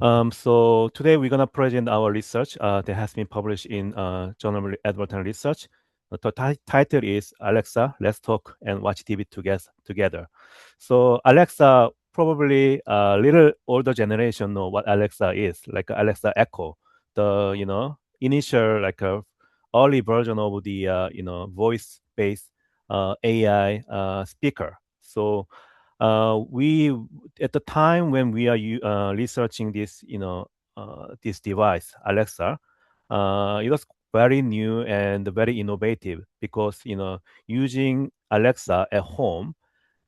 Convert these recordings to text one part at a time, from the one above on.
So today we're gonna present our research that has been published in Journal of Advertising Research. The title is Alexa, Let's Talk and Watch TV Together. So Alexa, probably a little older generation know what Alexa is, like Alexa Echo, the initial like a early version of the voice-based AI speaker. So we at the time when we are researching this this device Alexa, it was very new and very innovative because using Alexa at home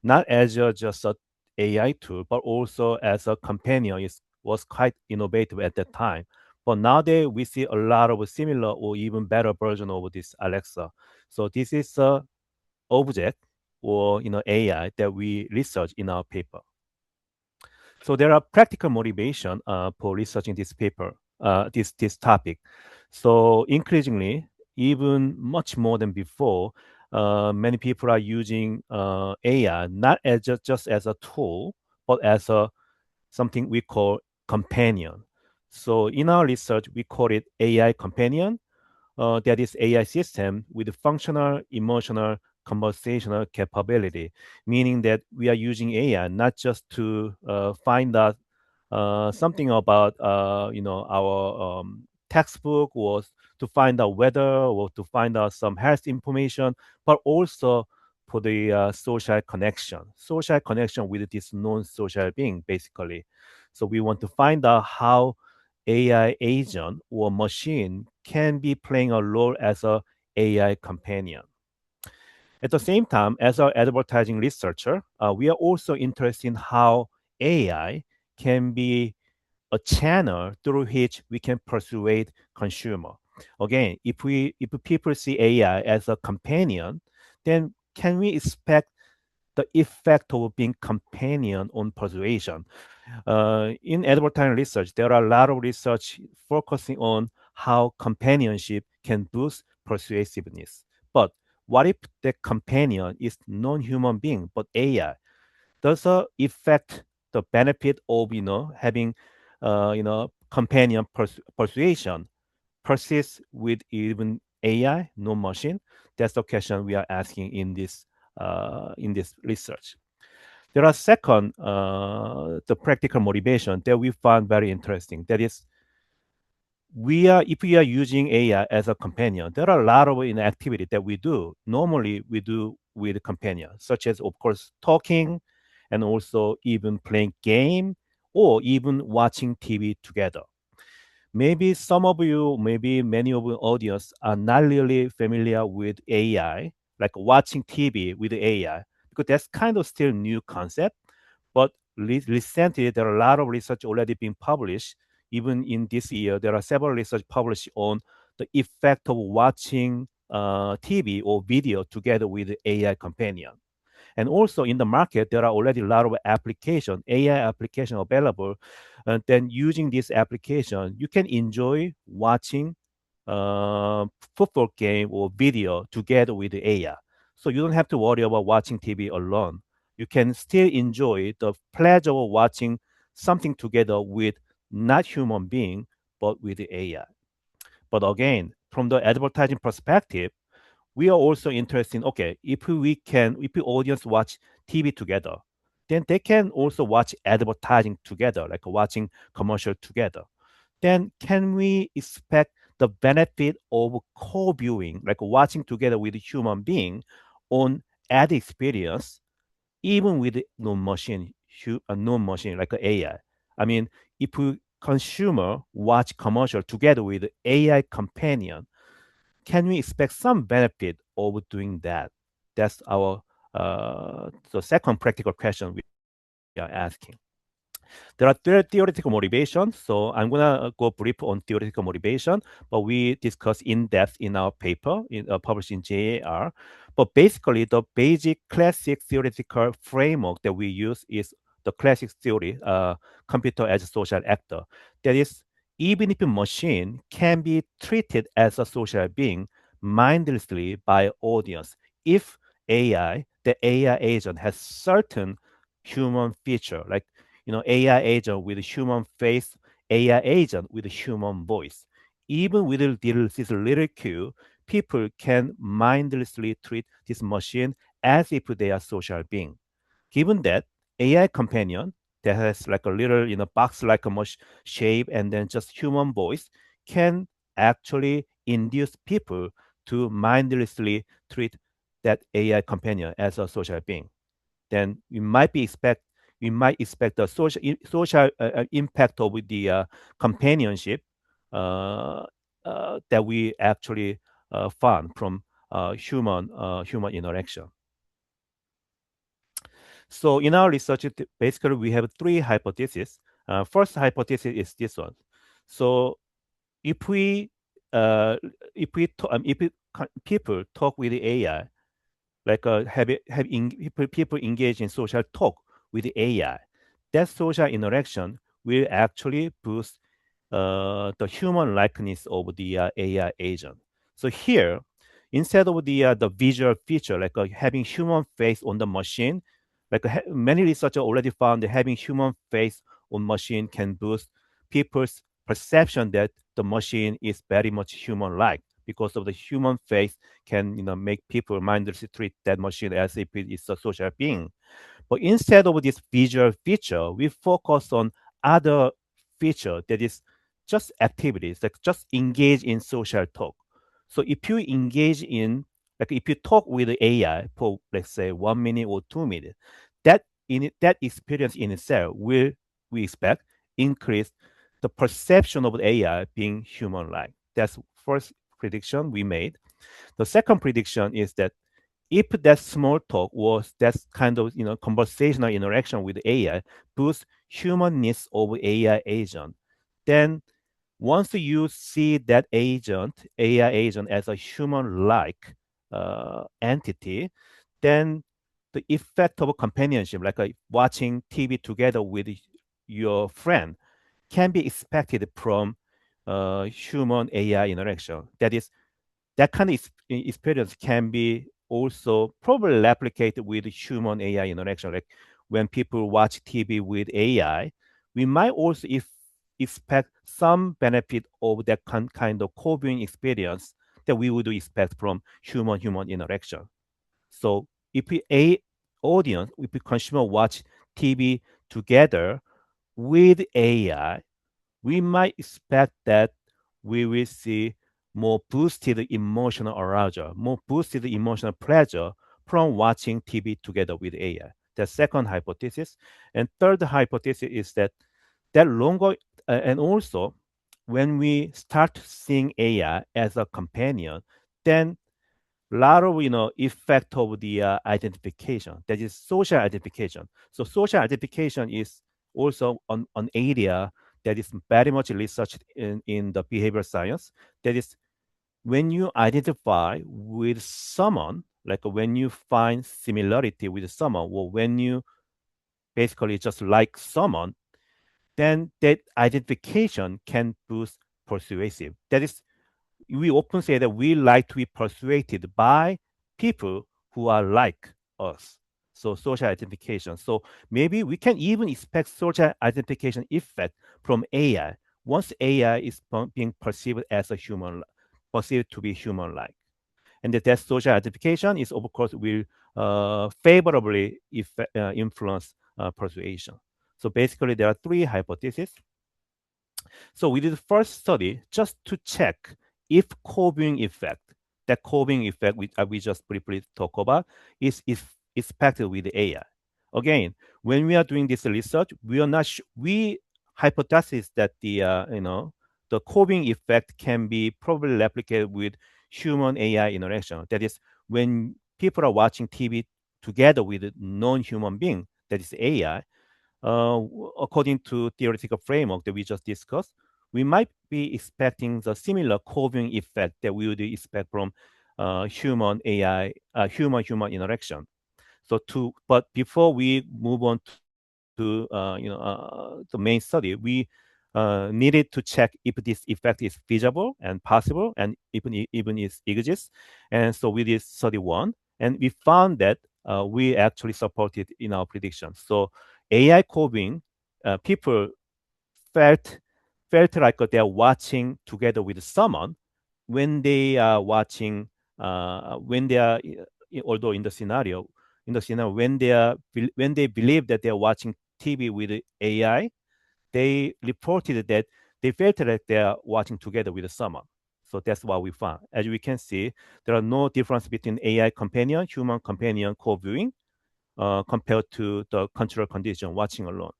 not as just a AI tool but also as a companion was quite innovative at that time. But nowadays we see a lot of similar or even better version of this Alexa. So this is a object or AI that we research in our paper. So there are practical motivation for researching this paper, this topic. So increasingly, even much more than before, many people are using AI not as just as a tool, but as a something we call companion. So in our research, we call it AI companion, that is AI system with functional, emotional, conversational capability, meaning that we are using AI not just to find out something about our textbook or to find out weather or to find out some health information, but also for the social connection with this non-social being, basically. So we want to find out how AI agent or machine can be playing a role as a AI companion. At the same time, as an advertising researcher, we are also interested in how AI can be a channel through which we can persuade consumer. Again, if people see AI as a companion, then can we expect the effect of being companion on persuasion? In advertising research, there are a lot of research focusing on how companionship can boost persuasiveness. But what if the companion is non-human being but AI? Does it affect the benefit of having companion persuasion persist with even AI, no machine? That's the question we are asking in this research. There are second, the practical motivation that we found very interesting. That is, if we are using AI as a companion, there are a lot of activity that we do. Normally, we do with a companion, such as, of course, talking, and also even playing game, or even watching TV together. Maybe some of you, maybe many of your audience are not really familiar with AI, like watching TV with AI, because that's kind of still new concept. But recently, there are a lot of research already being published. Even in this year, there are several research published on the effect of watching TV or video together with the AI companion. And also in the market, there are already a lot of application, AI application available. And then using this application, you can enjoy watching football game or video together with the AI. So you don't have to worry about watching TV alone. You can still enjoy the pleasure of watching something together with not human being, but with the AI. But again, from the advertising perspective, we are also interested in, okay, if the audience watch TV together, then they can also watch advertising together, like watching commercial together. Then can we expect the benefit of co-viewing, like watching together with a human being on ad experience, even with no machine like AI? I mean, if we consumer watch commercial together with AI companion, can we expect some benefit of doing that? That's our the second practical question we are asking. There are theoretical motivations, so I'm gonna go brief on theoretical motivation, but we discuss in depth in our paper published in JAR. But basically, the basic classic theoretical framework that we use is the classic theory, computer as a social actor. That is, even if a machine can be treated as a social being mindlessly by audience, if the AI agent has certain human feature, like AI agent with human face AI agent with a human voice. Even with this little cue, people can mindlessly treat this machine as if they are social being. Given that AI companion that has like a little box like a shape and then just human voice can actually induce people to mindlessly treat that AI companion as a social being, then we might expect the social impact of the companionship uh, that we actually found from human interaction. So in our research, basically we have three hypotheses. First hypothesis is this one. So if we uh, if people talk with the AI, like people engage in social talk with the AI, that social interaction will actually boost the human likeness of the AI agent. So here, instead of the visual feature like having human face on the machine, like many researchers already found that having human face on machine can boost people's perception that the machine is very much human-like because of the human face can make people mindlessly treat that machine as if it is a social being. But instead of this visual feature, we focus on other feature that is just activities, like just engage in social talk. So if you engage in, like if you talk with the AI for let's say 1 minute or 2 minutes, that experience in itself will, we expect, increase the perception of the AI being human-like. That's first prediction we made. The second prediction is that if that small talk was that kind of conversational interaction with AI boosts human needs of AI agent, then once you see that AI agent as a human-like entity, then the effect of companionship, like watching TV together with your friend, can be expected from human AI interaction. That is, that kind of experience can be also probably replicated with human AI interaction. Like when people watch TV with AI, we might also expect some benefit of that kind of co-viewing experience that we would expect from human-human interaction. So if if we consumer watch TV together with AI, we might expect that we will see more boosted emotional arousal, more boosted emotional pleasure from watching TV together with AI. The second hypothesis. And third hypothesis is that longer, and also when we start seeing AI as a companion, then a lot of effect of the identification, that is social identification. So social identification is also an area that is very much researched in the behavioral science. That is, when you identify with someone, like when you find similarity with someone, or when you basically just like someone, then that identification can boost persuasive. That is, we often say that we like to be persuaded by people who are like us. So social identification. So maybe we can even expect social identification effect from AI once AI is being perceived as a human, perceived to be human-like. And that social identification is, of course, will favorably influence persuasion. So basically, there are three hypotheses. So we did the first study just to check if co-viewing effect, that co-viewing effect we just briefly talked about, is expected with the AI. Again, when we are doing this research, we are not we hypothesize that the co-viewing effect can be probably replicated with human AI interaction. That is, when people are watching TV together with a non-human being, that is AI, according to theoretical framework that we just discussed, we might be expecting the similar co-viewing effect that we would expect from human AI, human-human interaction. So but before we move on to the main study, we needed to check if this effect is feasible and possible, and even is exists. And so we did study one, and we found that we actually supported in our prediction. So AI coding, people felt felt like they're watching together with someone when they are watching, when they are, although in the scenario, when they believe that they're watching TV with AI, they reported that they felt like they are watching together with someone. So that's what we found. As we can see, there are no difference between AI companion, human companion co-viewing compared to the control condition watching alone.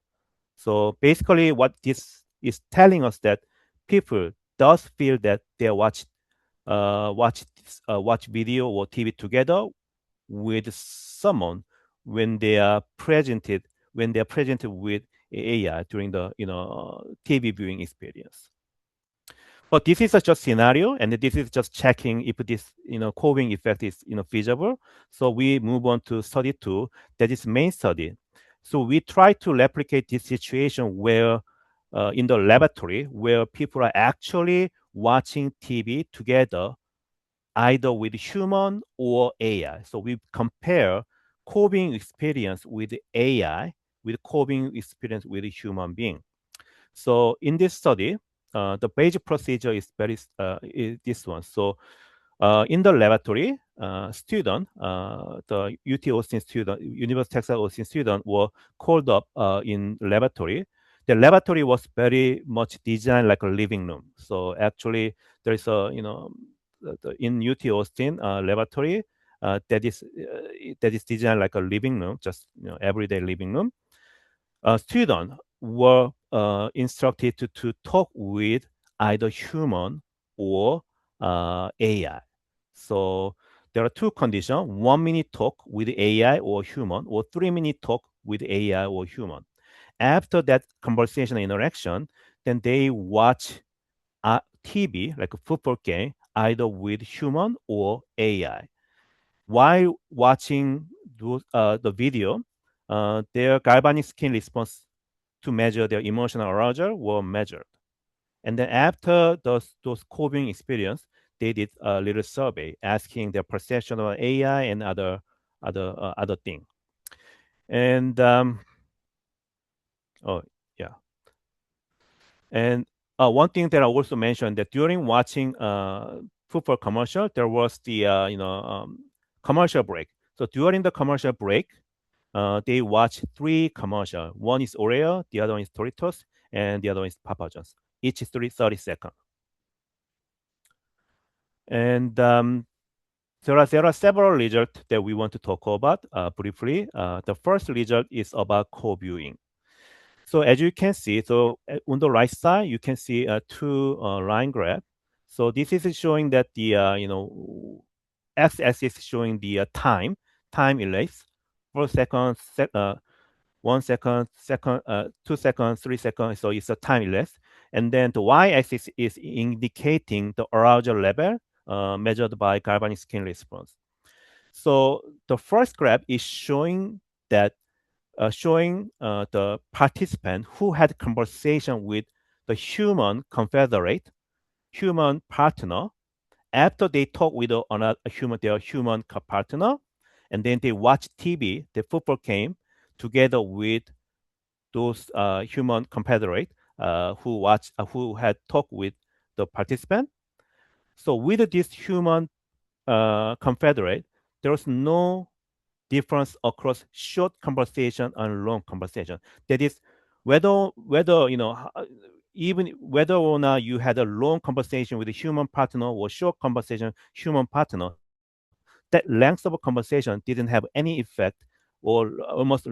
So basically, what this is telling us that people does feel that they watch video or TV together with someone when they are presented with AI during the TV viewing experience. But this is just scenario, and this is just checking if this coving effect is feasible. So we move on to study two, that is main study. So we try to replicate this situation where in the laboratory where people are actually watching TV together, either with human or AI. So we compare coding experience with AI with coding experience with a human being. So in this study, the basic procedure is this one. So in the laboratory, the UT Austin student, University of Texas Austin student were called up in laboratory. The laboratory was very much designed like a living room. So actually, there is in UT Austin laboratory that is designed like a living room, just everyday living room. Students were instructed to talk with either human or AI. So there are two conditions: 1 minute talk with AI or human, or 3 minute talk with AI or human. After that conversation interaction, then they watch TV, like a football game, either with human or AI. While watching the video, their galvanic skin response to measure their emotional arousal were measured. And then after those coping experience, they did a little survey asking their perception of AI and other thing. And oh yeah, and one thing that I also mentioned that during watching football commercial, there was the commercial break. So during the commercial break, they watch three commercial. One is Oreo, the other one is Doritos, and the other one is Papa John's. Each is 30 seconds. And there are several results that we want to talk about briefly. The first result is about co-viewing. So as you can see, so on the right side, you can see two line graph. So this is showing that the x-axis is showing the time elapsed, 4 seconds, 1 second, 2 seconds, 3 seconds. So it's a time elapsed, and then the y-axis is indicating the arousal level measured by galvanic skin response. So the first graph is showing the participant who had conversation with the human confederate, human partner, after they talk with their human partner, and then they watch TV, the football game, together with those human confederate who had talked with the participant. So with this human confederate, there was no difference across short conversation and long conversation. That is, whether even whether or not you had a long conversation with a human partner or short conversation human partner, that length of a conversation didn't have any effect or almost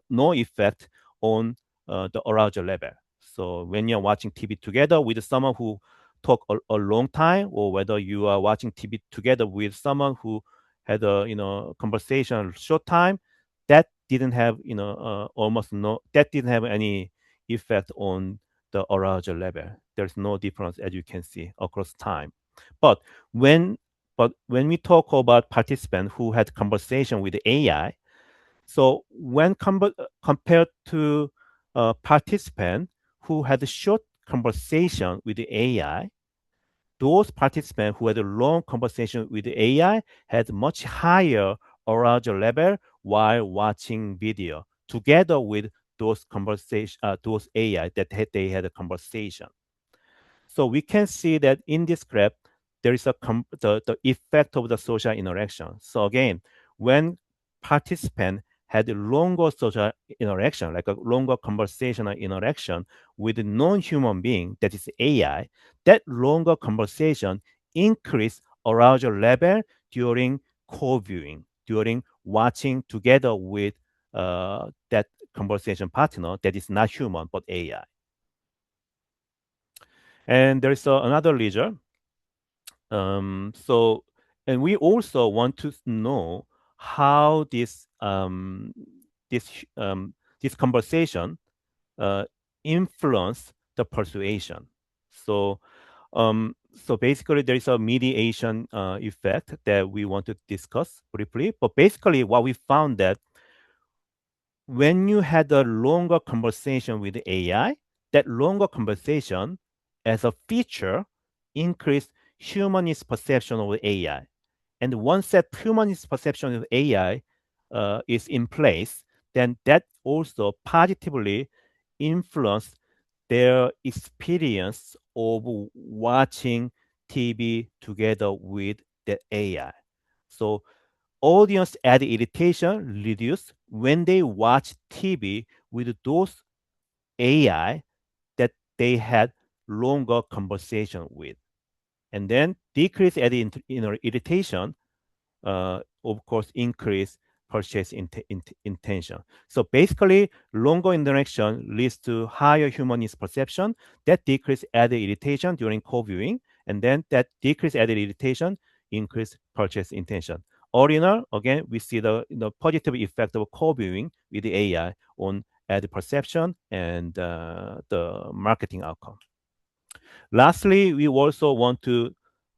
no effect on the arousal level. So when you're watching TV together with someone who talk a long time, or whether you are watching TV together with someone who had a conversation short time, that didn't have almost no that didn't have any effect on the arousal level. There's no difference, as you can see, across time. But when when we talk about participants who had conversation with AI, so when compared to a participant who had a short conversation with the AI, those participants who had a long conversation with the AI had much higher arousal level while watching video together with those AI that they had a conversation. So we can see that in this graph, there is the effect of the social interaction. So again, when participant had longer social interaction, like a longer conversational interaction with a non-human being, that is AI, that longer conversation increase arousal level during co-viewing, during watching together with that conversation partner that is not human but AI. And there is another leisure. So, and we also want to know how this this conversation uh, influence the persuasion. So, so basically, there is a mediation effect that we want to discuss briefly. But basically, what we found that when you had a longer conversation with AI, that longer conversation as a feature increased humanist perception of AI. And once that humanist perception of AI is in place, then that also positively influence their experience of watching TV together with the AI. So audience ad irritation reduced when they watch TV with those AI that they had longer conversation with. And then decrease ad irritation, of course, increase purchase intention. So basically, longer interaction leads to higher humanist perception that decrease ad irritation during co-viewing, and then that decrease ad irritation increase purchase intention. All in all, again, we see the positive effect of co-viewing with the AI on ad perception and the marketing outcome. Lastly, we also want to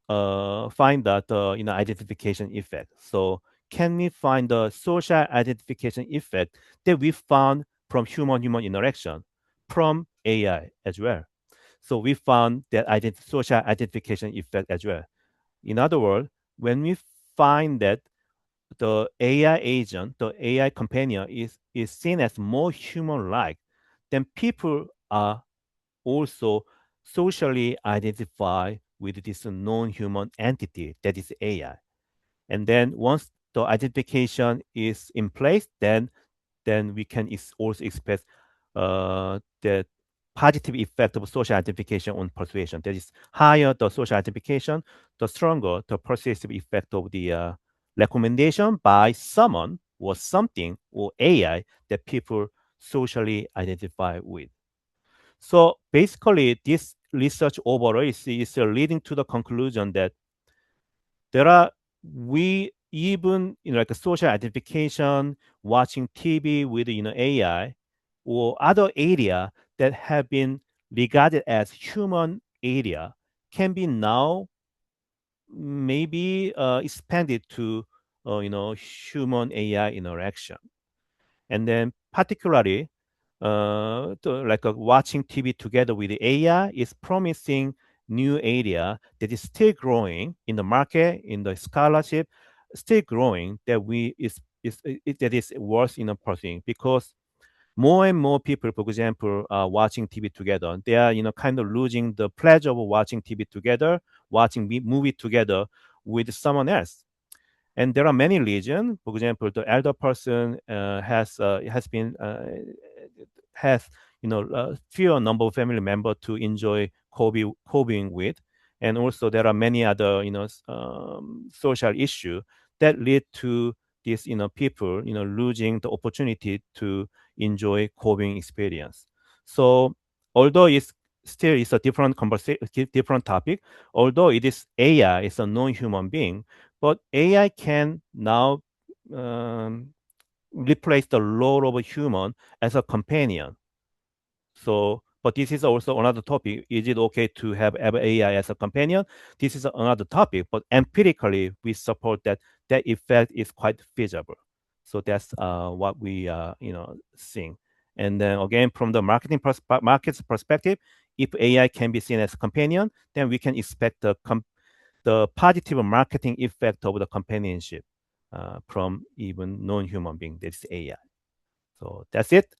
find that identification effect. So can we find the social identification effect that we found from human-human interaction from AI as well? So we found that social identification effect as well. In other words, when we find that the AI agent, the AI companion is seen as more human-like, then people are also socially identify with this non-human entity that is AI. And then once the identification is in place, then we can also expect the positive effect of social identification on persuasion. That is, higher the social identification, the stronger the persuasive effect of the recommendation by someone or something or AI that people socially identify with. So basically, this research overall is leading to the conclusion that there are we even like a social identification, watching TV with AI, or other area that have been regarded as human area can be now maybe expanded to human AI interaction. And then particularly like watching TV together with the AI is promising new area that is still growing in the market, in the scholarship, still growing that that is worth pursuing because more and more people, for example, are watching TV together. They are kind of losing the pleasure of watching TV together, watching movie together with someone else. And there are many regions. For example, the elder person has been has fewer number of family members to enjoy coping with, and also there are many other social issues that lead to these people losing the opportunity to enjoy coping experience. So although it's still is a different conversation, different topic, although it is AI is a non-human being, but AI can now replace the role of a human as a companion. So, but this is also another topic. Is it okay to have AI as a companion? This is another topic, but empirically, we support that that effect is quite feasible. So that's what we seeing. And then again, from the market's perspective, if AI can be seen as a companion, then we can expect the positive marketing effect of the companionship from even non-human being. That's AI. So that's it.